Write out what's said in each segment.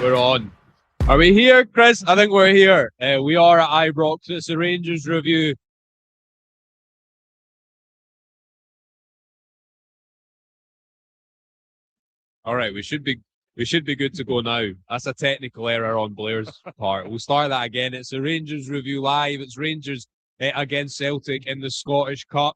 We're on. Are we here, Chris? I think we're here. We are at Ibrox. It's a Rangers review. All right, we should be good to go now. That's a technical error on Blair's part. We'll start that again. It's a Rangers review live. It's Rangers against Celtic in the Scottish Cup.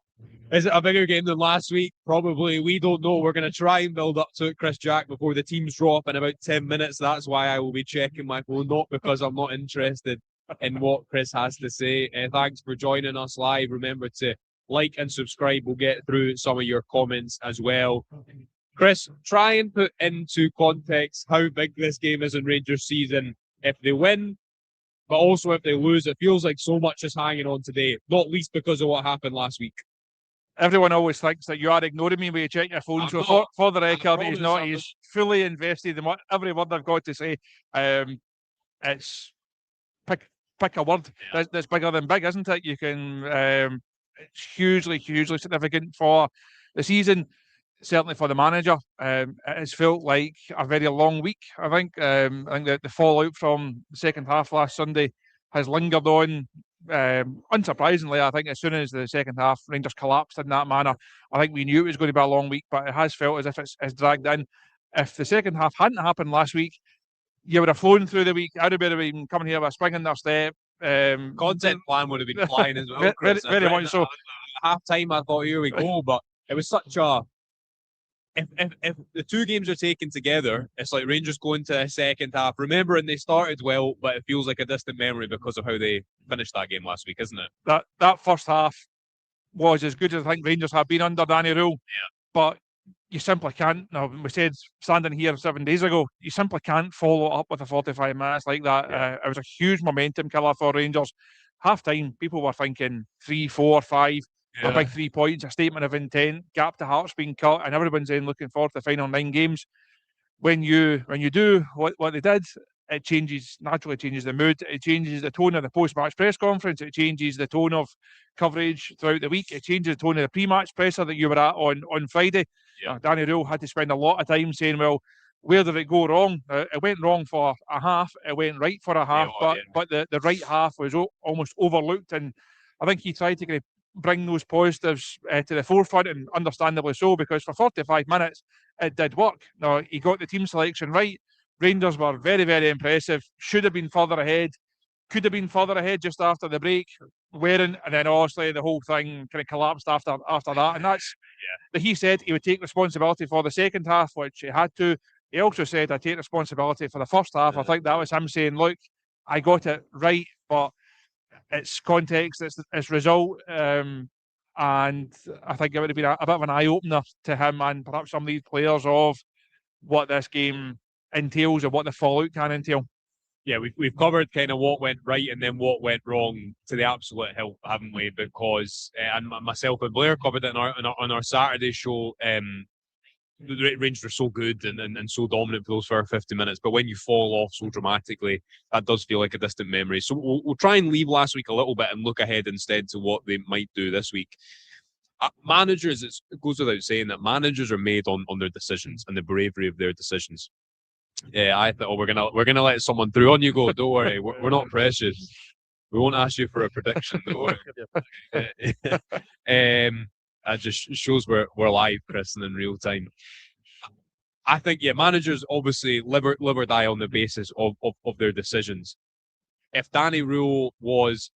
Is it a bigger game than last week? Probably. We don't know. We're going to try and build up to it, Chris Jack, before the teams draw up in about 10 minutes. That's why I will be checking my phone, not because I'm not interested in what Chris has to say. Thanks for joining us live. Remember to like and subscribe. We'll get through some of your comments as well. Chris, try and put into context how big this game is in Rangers season. If they win, but also if they lose, it feels like so much is hanging on today, not least because of what happened last week. Everyone always thinks that you are ignoring me when you check your phone. For the record, he's not. He's fully invested in every word I've got to say. It's pick a word that's bigger than big, isn't it? You can. It's hugely significant for the season. Certainly for the manager, it has felt like a very long week. I think that the fallout from the second half last Sunday has lingered on. Unsurprisingly, I think as soon as the second half Rangers collapsed in that manner, I think we knew it was going to be a long week, but it has felt as if it's dragged in. If the second half hadn't happened last week, you would have flown through the week. I'd have been coming here with a spring in their step. Content plan would have been flying as well. Very much so. Half time, I thought, here we go, but it was such a. If the two games are taken together, it's like Rangers going to a second half. Remembering they started well, but it feels like a distant memory because of how they finished that game last week, isn't it? That first half was as good as I think Rangers have been under Danny Rule. Yeah. But you simply can't. No, we said standing here 7 days ago, you simply can't follow up with a 45 minutes like that. Yeah. It was a huge momentum killer for Rangers. Half time, people were thinking 3, 4, 5. A big 3 points, a statement of intent, gap to Hearts being cut, and everyone's saying looking forward to the final 9 games. When you do what they did, it naturally changes the mood. It changes the tone of the post-match press conference. It changes the tone of coverage throughout the week. It changes the tone of the pre-match presser that you were at on Friday. Yeah. Danny Rule had to spend a lot of time saying, well, where did it go wrong? It went wrong for a half. It went right for a half, but the right half was almost overlooked. And I think he tried to bring those positives to the forefront, and understandably so, because for 45 minutes it did work. Now, he got the team selection right. Rangers were very, very impressive. Should have been further ahead. Could have been further ahead just after the break. Weren't, and then obviously the whole thing kind of collapsed after that. And that's that he said he would take responsibility for the second half, which he had to. He also said, I take responsibility for the first half. I think that was him saying, look, I got it right, but it's context, it's result, and I think it would have been a bit of an eye-opener to him and perhaps some of these players of what this game entails and what the fallout can entail. Yeah, we've covered kind of what went right and then what went wrong to the absolute hilt, haven't we? Because and myself and Blair covered it on our Saturday show. The Rangers are so good and so dominant for those first 50 minutes, but when you fall off so dramatically, that does feel like a distant memory. So we'll try and leave last week a little bit and look ahead instead to what they might do this week. Managers, it goes without saying that managers are made on their decisions and the bravery of their decisions. Yeah, I thought, we're gonna let someone through. On you go. Don't worry, we're not precious. We won't ask you for a prediction. Don't worry. That just shows we're live, Chris, and in real time. I think, managers obviously live or die on the basis of their decisions. If Danny Rule was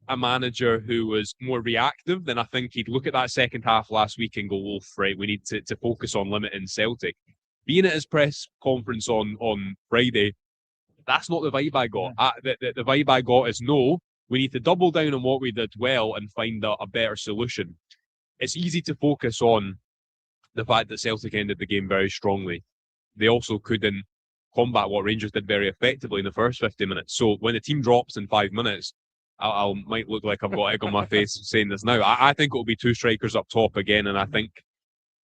a manager who was more reactive, then I think he'd look at that second half last week and go, "Oh, right, we need to focus on limiting Celtic." Being at his press conference on Friday, that's not the vibe I got. The vibe I got is, no, we need to double down on what we did well and find a better solution. It's easy to focus on the fact that Celtic ended the game very strongly. They also couldn't combat what Rangers did very effectively in the first 50 minutes. So when the team drops in 5 minutes, I might look like I've got egg on my face saying this now. I think it will be 2 strikers up top again, and I think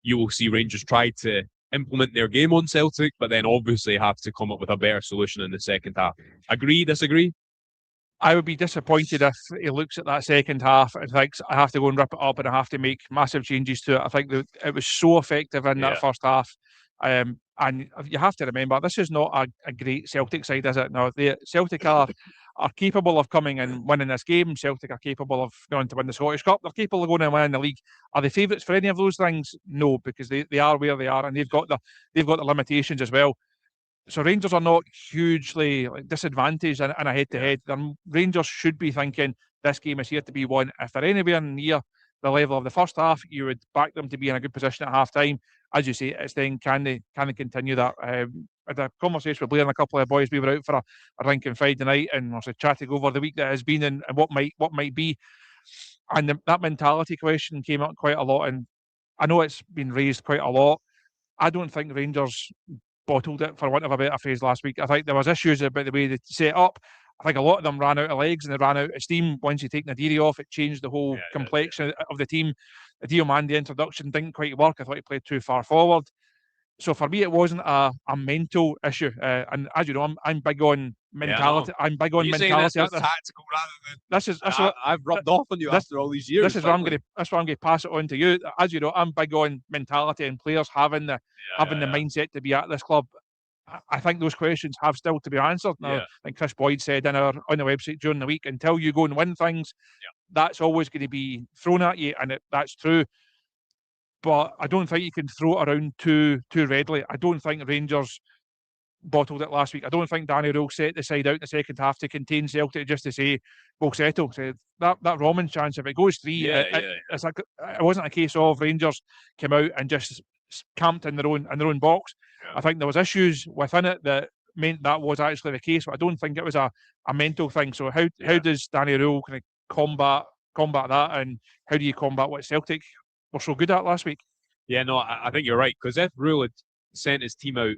you will see Rangers try to implement their game on Celtic, but then obviously have to come up with a better solution in the second half. Agree, disagree? I would be disappointed if he looks at that second half and thinks, I have to go and rip it up and I have to make massive changes to it. I think that it was so effective in that first half. And you have to remember, this is not a great Celtic side, is it? No, Celtic are capable of coming and winning this game. Celtic are capable of going to win the Scottish Cup. They're capable of going and winning the league. Are they favourites for any of those things? No, because they are where they are, and they've got the limitations as well. So Rangers are not hugely disadvantaged in a head-to-head. Rangers should be thinking this game is here to be won. If they're anywhere near the level of the first half, you would back them to be in a good position at half-time. As you say, it's then can they continue that? I had a conversation with Blair and a couple of boys. We were out for a drink on Friday night and was chatting over the week that has been and what might be. And that mentality question came up quite a lot. And I know it's been raised quite a lot. I don't think Rangers bottled it, for want of a better phrase, last week. I think there was issues about the way they set up. I think a lot of them ran out of legs and they ran out of steam. Once you take Nadiri off, it changed the whole complexion of the team. The Diomande introduction didn't quite work. I thought he played too far forward. So for me, it wasn't a mental issue. And as you know, I'm big on mentality. I'm big on mentality. This tactical rather than I've rubbed off on you after all these years. This is where I'm going to pass it on to you. As you know, I'm big on mentality and players having the mindset to be at this club. I think those questions have still to be answered. Now, I think Chris Boyd said on the website during the week, until you go and win things, that's always going to be thrown at you, and that's true. But I don't think you can throw it around too readily. I don't think Rangers bottled it last week. I don't think Danny Rule set the side out in the second half to contain Celtic just to say, we'll settle. So that Roman chance, if it goes 3, it wasn't a case of Rangers came out and just camped in their own box. I think there was issues within it that meant that was actually the case, but I don't think it was a mental thing. So how does Danny Rule kind of combat that, and how do you combat what Celtic were so good at last week? Yeah, no, I think you're right, because if Rule had sent his team out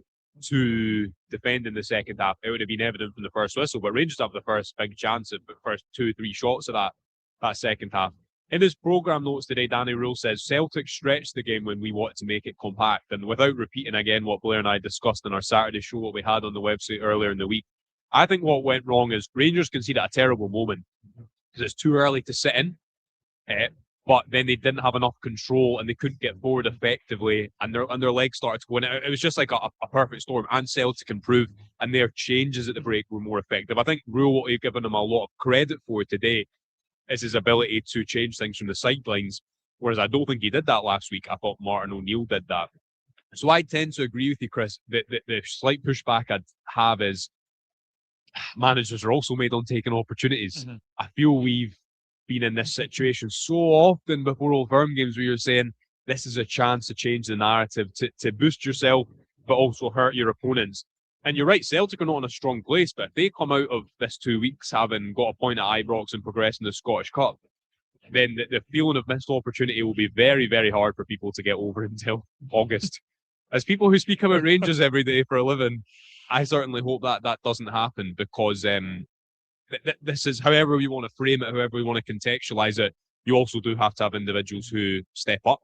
to defend in the second half, it would have been evident from the first whistle. But Rangers have the first big chance at the first 2-3 shots of that second half. In his programme notes today, Danny Rule says Celtic stretched the game when we wanted to make it compact. And without repeating again what Blair and I discussed in our Saturday show, what we had on the website earlier in the week, I think what went wrong is Rangers conceded a terrible moment because it's too early to sit in. But then they didn't have enough control and they couldn't get forward effectively, and their legs started to go in. It was just like a perfect storm, and Celtic improved, and their changes at the break were more effective. I think Rule, what we've given him a lot of credit for today is his ability to change things from the sidelines, whereas I don't think he did that last week. I thought Martin O'Neill did that. So I tend to agree with you, Chris. The slight pushback I'd have is managers are also made on taking opportunities. Mm-hmm. I feel we've been in this situation so often before Old Firm games where you're saying this is a chance to change the narrative, to boost yourself, but also hurt your opponents. And you're right, Celtic are not in a strong place, but if they come out of this 2 weeks having got a point at Ibrox and progressing the Scottish Cup, then the feeling of missed opportunity will be very, very hard for people to get over until August. As people who speak about Rangers every day for a living, I certainly hope that doesn't happen, because this is, however we want to frame it, however we want to contextualise it, you also do have to have individuals who step up.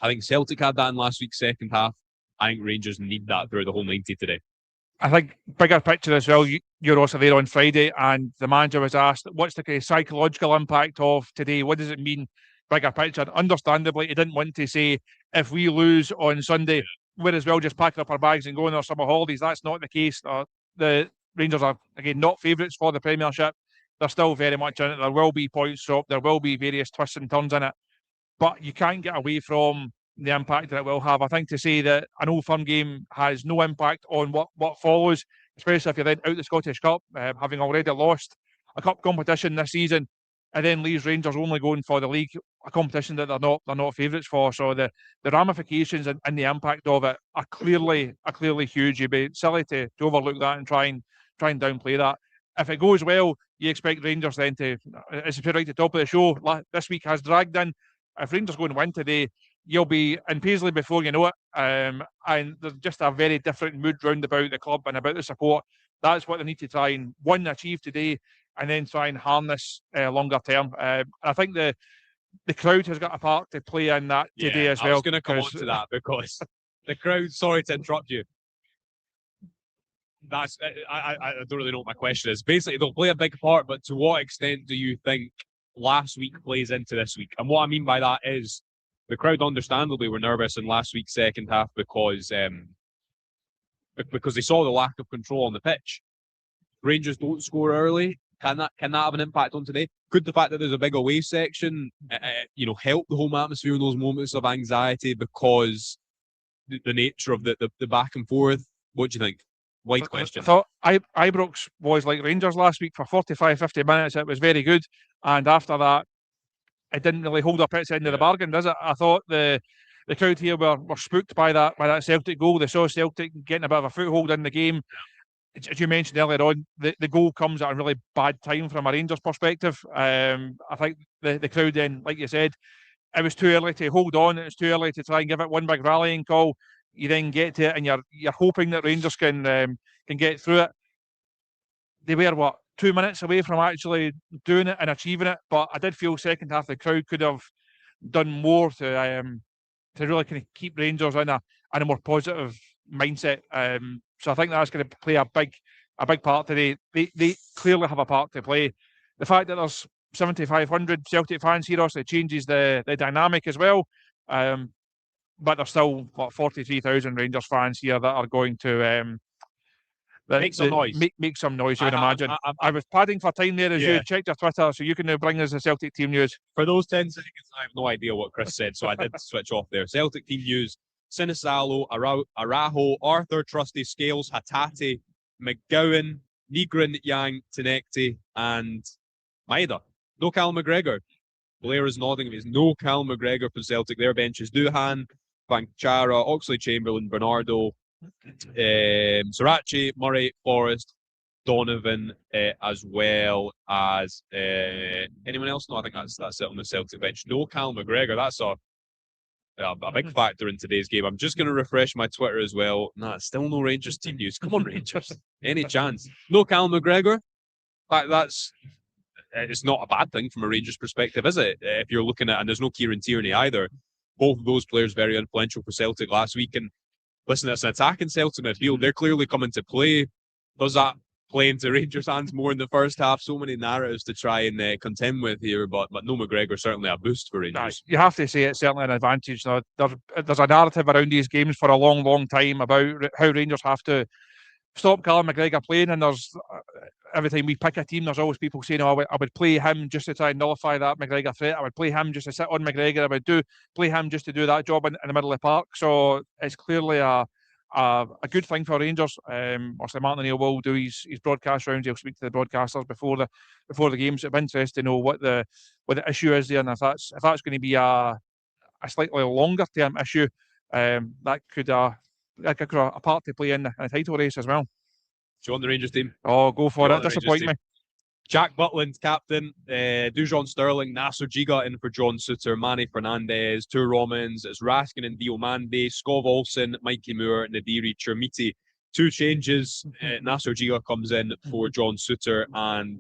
I think Celtic had that in last week's second half. I think Rangers need that through the whole 90 today. I think bigger picture as well, you're also there on Friday, and the manager was asked, what's the kind of psychological impact of today? What does it mean, bigger picture? And understandably, he didn't want to say, if we lose on Sunday, we're as well just packing up our bags and going on our summer holidays. That's not the case. The Rangers are, again, not favourites for the Premiership. They're still very much in it. There will be points dropped. There will be various twists and turns in it. But you can't get away from the impact that it will have. I think to say that an Old Firm game has no impact on what follows, especially if you're then out the Scottish Cup, having already lost a cup competition this season, and then leaves Rangers only going for the league, a competition that they're not favourites for. So the ramifications and the impact of it are clearly huge. You'd be silly to overlook that and try and downplay that. If it goes well, you expect Rangers then to, as you put right at the top of the show, this week has dragged in. If Rangers go and win today, you'll be in Paisley before you know it. And there's just a very different mood round about the club and about the support. That's what they need to try and, one, achieve today, and then try and harness longer term. I think the crowd has got a part to play in that today as well. I was going to come on to that, because the crowd, sorry to interrupt you. That's I don't really know what my question is. Basically, they'll play a big part, but to what extent do you think last week plays into this week? And what I mean by that is the crowd understandably were nervous in last week's second half because because they saw the lack of control on the pitch. Rangers don't score early. Can that have an impact on today? Could the fact that there's a big away section, help the home atmosphere in those moments of anxiety because the nature of the back and forth? What do you think? Wide question. I thought Ibrox was like Rangers last week for 45, 50 minutes. It was very good. And after that, it didn't really hold up its end of the bargain, does it? I thought the crowd here were spooked by that Celtic goal. They saw Celtic getting a bit of a foothold in the game. As you mentioned earlier on, the goal comes at a really bad time from a Rangers perspective. I think the crowd then, like you said, it was too early to hold on. It was too early to try and give it one big rallying call. You then get to it, and you're hoping that Rangers can get through it. They were 2 minutes away from actually doing it and achieving it, but I did feel second half the crowd could have done more to really kind of keep Rangers in a more positive mindset. So I think that's going to play a big part today. They clearly have a part to play. The fact that there's 7,500 Celtic fans here also changes the dynamic as well. But there's still 43,000 Rangers fans here that are going to make some noise. Make some noise, you would imagine. I was padding for time there as you checked your Twitter, so you can now bring us the Celtic team news. For those 10 seconds, I have no idea what Chris said, so I did switch off there. Celtic team news: Sinisalo, Araho, Arthur, Trusty, Scales, Hatate, McGowan, Negrin, Yang, Tenekti, and Maeda. No Cal McGregor. Blair is nodding. There's no Cal McGregor for Celtic. Their benches: Duhan, Banchara, Oxley Chamberlain, Bernardo, Sriracha, Murray, Forrest, Donovan, as well as anyone else? No, I think that's it on the Celtic bench. No Cal McGregor. That's a big factor in today's game. I'm just going to refresh my Twitter as well. Nah, still no Rangers team news. Come on, Rangers. Any chance? No Cal McGregor. That's it's not a bad thing from a Rangers perspective, is it? If you're looking at, and there's no Kieran Tierney either. Both of those players very influential for Celtic last week. And listen, it's an attacking Celtic midfield. They're clearly coming to play. Does that play into Rangers' hands more in the first half? So many narratives to try and contend with here, but no McGregor, certainly a boost for Rangers. You have to say it's certainly an advantage. Now, there's a narrative around these games for a long, long time about how Rangers have to stop Callum McGregor playing, and there's every time we pick a team, there's always people saying, I would play him just to try and nullify that McGregor threat. I would play him just to sit on McGregor. I would play him just to do that job in the middle of the park. So it's clearly a good thing for Rangers. Obviously, Martin O'Neill will do his broadcast rounds. He'll speak to the broadcasters before the games. It'd be interesting to know what the issue is there, and if that's going to be a slightly longer term issue, that could a part to play in a title race as well. Do you want the Rangers team? Oh, go for it. Disappoint me. Jack Butland, captain. Dujon Sterling, Nasser Giga in for John Suter, Manny Fernandez, two Romans. It's Raskin and Diomande, Skov Olsen, Mikey Moore, Nadiri Chermiti. Two changes. Nasser Giga comes in for John Suter, and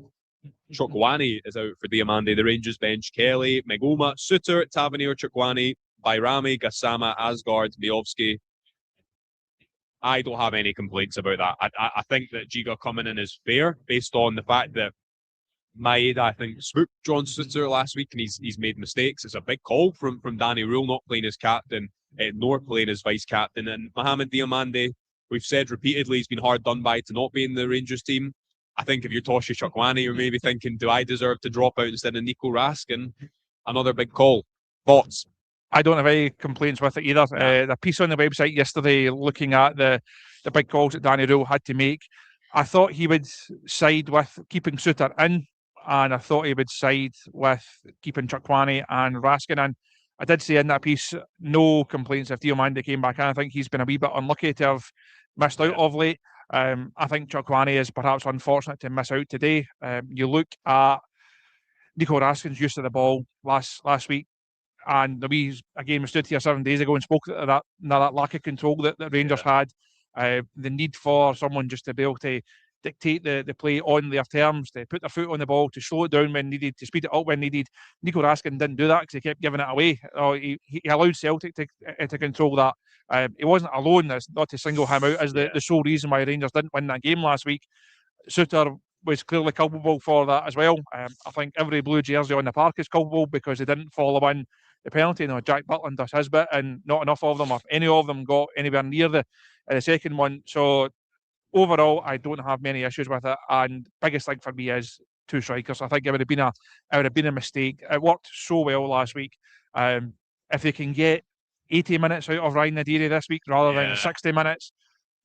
Chokwani is out for Diomande. The Rangers bench: Kelly, Megoma, Suter, Tavernier, Chokwani, Bayrami, Gassama, Asgard, Biovsky. I don't have any complaints about that. I think that Giga coming in is fair based on the fact that Maeda, I think, spooked John Suter last week, and he's made mistakes. It's a big call from Danny Rule not playing as captain, nor playing as vice captain. And Mohamed Diomande, we've said repeatedly, he's been hard done by to not be in the Rangers team. I think if you're Toshi Chokwani, you're maybe thinking, do I deserve to drop out instead of Nico Raskin? Another big call. Thoughts? I don't have any complaints with it either. The piece on the website yesterday looking at the big calls that Danny Rule had to make, I thought he would side with keeping Suter in, and I thought he would side with keeping Chokwani and Raskin in. I did say in that piece, no complaints if Diomande came back in. I think he's been a wee bit unlucky to have missed out of late. I think Chokwani is perhaps unfortunate to miss out today. You look at Nico Raskin's use of the ball last week, and we stood here 7 days ago and spoke to that lack of control that Rangers had. The need for someone just to be able to dictate the play on their terms, to put their foot on the ball, to slow it down when needed, to speed it up when needed. Nico Raskin didn't do that because he kept giving it away. He allowed Celtic to control that. He wasn't alone. That's not to single him out as the sole reason why Rangers didn't win that game last week. Suter was clearly culpable for that as well. I think every blue jersey on the park is culpable because they didn't follow in the penalty. Jack Butland does his bit, and not enough of them, or any of them, got anywhere near the in the second one. So overall, I don't have many issues with it. And biggest thing for me is 2 strikers. I think it would have been a mistake. It worked so well last week. If they can get 80 minutes out of Ryan Nadiri this week rather than 60 minutes,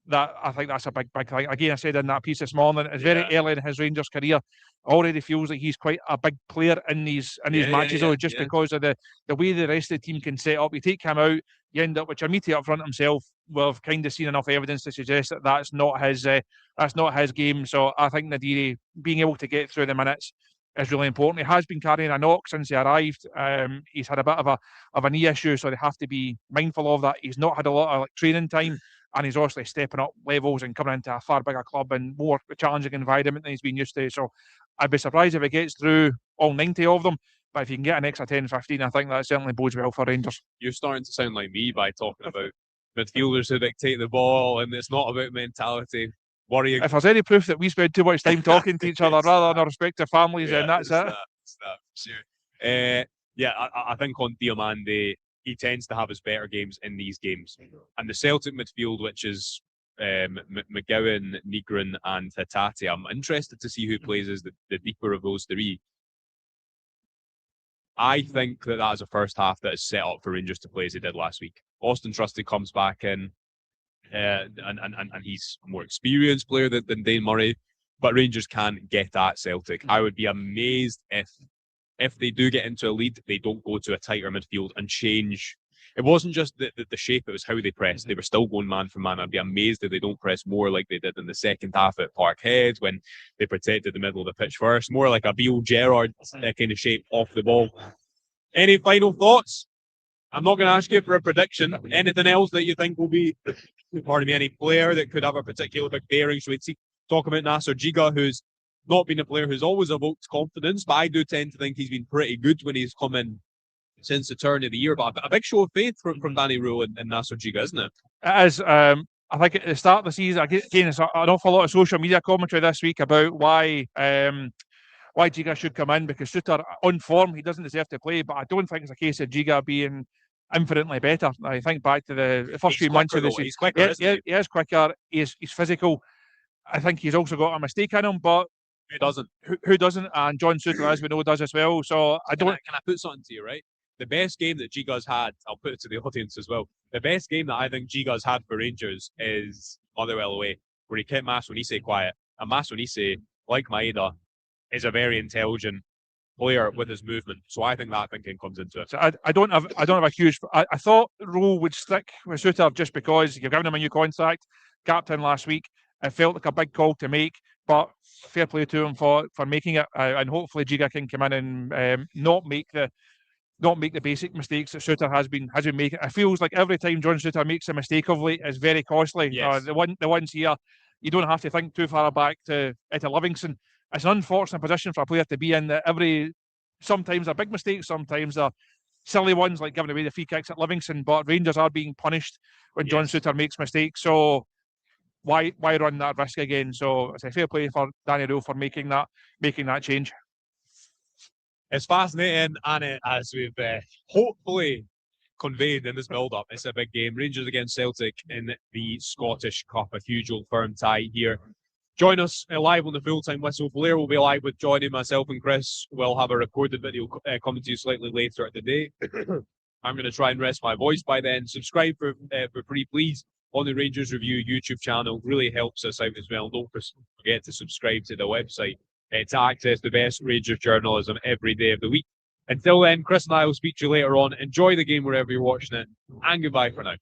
that I think that's a big thing. Again, I said in that piece this morning, it's very early in his Rangers career. Already feels like he's quite a big player in these matches, just because of the way the rest of the team can set up. You take him out, you end up with Chermiti up front himself. We've kind of seen enough evidence to suggest that that's not his game. So I think Nadiri being able to get through the minutes is really important. He has been carrying a knock since he arrived. He's had a bit of a knee issue, so they have to be mindful of that. He's not had a lot of training time. And he's obviously stepping up levels and coming into a far bigger club and more challenging environment than he's been used to. So I'd be surprised if he gets through all 90 of them. But if you can get an extra 10, 15, I think that certainly bodes well for Rangers. You're starting to sound like me by talking about midfielders who dictate the ball, and it's not about mentality. Worrying. If there's any proof that we spend too much time talking to each other rather than our respective families, then that's it. Sure. I think on Diomande, he tends to have his better games in these games. And the Celtic midfield, which is McGowan, Nygren and Hatate, I'm interested to see who plays as the deeper of those three. I think that is a first half that is set up for Rangers to play as they did last week. Austin Trusty comes back in, and he's a more experienced player than Dane Murray, but Rangers can't get at Celtic. I would be amazed if they do get into a lead, they don't go to a tighter midfield and change. It wasn't just the shape, it was how they pressed. They were still going man for man. I'd be amazed if they don't press more like they did in the second half at Parkhead when they protected the middle of the pitch first. More like a Beale Gerrard kind of shape off the ball. Any final thoughts? I'm not going to ask you for a prediction. Anything else that you think will be, any player that could have a particular big bearing? Should we talk about Nasser Giga, who's not been a player who's always evoked confidence, but I do tend to think he's been pretty good when he's come in since the turn of the year. But a big show of faith from Danny Rule and Nasser Giga, isn't it? It is. I think at the start of the season, again, it's an awful lot of social media commentary this week about why Giga should come in, because Suter, on form, he doesn't deserve to play. But I don't think it's a case of Giga being infinitely better. I think back to the first few months of the season. He's quicker, he is quicker. He's physical. I think he's also got a mistake in him, but who doesn't? Who doesn't? And John Suter, as we know, does as well. So Can I put something to you, right? The best game that Giga's had, I'll put it to the audience as well. The best game that I think Giga's had for Rangers is Motherwell away, where he kept Masonise quiet. And Masonise, like Maeda, is a very intelligent player with his movement. So I think that thinking comes into it. So I don't have a huge. I thought Rowe would stick with Suter just because you're giving him a new contract. Captain last week. It felt like a big call to make, but fair play to him for making it. And hopefully Giga can come in and not make the basic mistakes that Suter has been making. It feels like every time John Suter makes a mistake of late, it's very costly. Yes. The ones here, you don't have to think too far back to Livingston. It's an unfortunate position for a player to be in. That sometimes they're big mistakes, sometimes they're silly ones like giving away the free kicks at Livingston. But Rangers are being punished when John Suter makes mistakes. So why run that risk again? So it's a fair play for Danny Rule for making that change. It's fascinating, and as we've hopefully conveyed in this build-up, it's a big game. Rangers against Celtic in the Scottish Cup, a huge Old Firm tie here. Join us live on the full-time whistle. Blair will be live with Johnny, myself and Chris. We'll have a recorded video coming to you slightly later in the day. I'm going to try and rest my voice by then. Subscribe for free, please, on the Rangers Review YouTube channel. Really helps us out as well. Don't forget to subscribe to the website to access the best Rangers journalism every day of the week. Until then, Chris and I will speak to you later on. Enjoy the game wherever you're watching it, and goodbye for now.